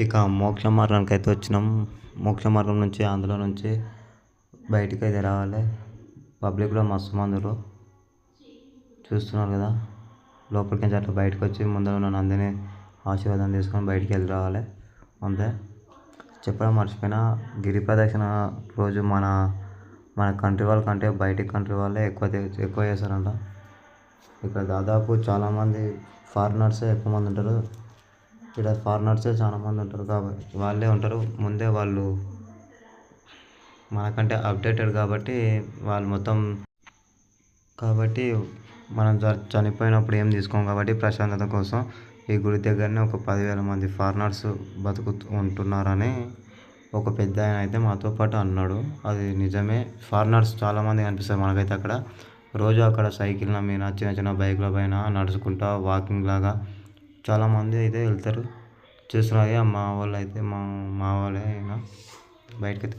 ఇక మోక్ష మార్గానికి అయితే వచ్చినాం. మోక్ష మార్గం నుంచి అందులో నుంచి బయటికి అయితే రావాలి. పబ్లిక్లో మస్తు మందురు చూస్తున్నారు కదా. లోపలికి నుంచి అట్లా బయటకు వచ్చి ముందర ఉన్న నందిని ఆశీర్వాదం తీసుకొని బయటికి వెళ్ళి రావాలి. అంతే. చెప్పడం మర్చిపోయినా, గిరి ప్రదక్షిణ రోజు మన మన కంట్రీ వాళ్ళ కంటే బయటి కంట్రీ వాళ్ళే ఎక్కువ చేస్తారంట. ఇక్కడ దాదాపు చాలామంది ఫారినర్సే ఎక్కువ మంది ఉంటారు. ఇక్కడ ఫారినర్సే చాలా మంది ఉంటారు కాబట్టి వాళ్ళే ఉంటారు. ముందే వాళ్ళు మనకంటే అప్డేటెడ్ కాబట్టి వాళ్ళు మొత్తం కాబట్టి మనం చనిపోయినప్పుడు ఏం తీసుకోం కాబట్టి ప్రశాంతత కోసం ఈ గుడి దగ్గరనే ఒక 10,000 మంది ఫారినర్స్ బతుకుతూ ఉంటున్నారని ఒక పెద్ద ఆయన అయితే మాతో పాటు అన్నాడు. అది నిజమే. ఫారినర్స్ చాలామంది కనిపిస్తారు మనకైతే అక్కడ. రోజు అక్కడ సైకిళ్ళ మీద, చిన్న చిన్న బైకుల పైన నడుచుకుంటా వాకింగ్ లాగా చాలామంది అయితే వెళ్తారు. చూస్తున్నారు. మా వాళ్ళు అయితే మా వాళ్ళే అయినా బయటకి అయితే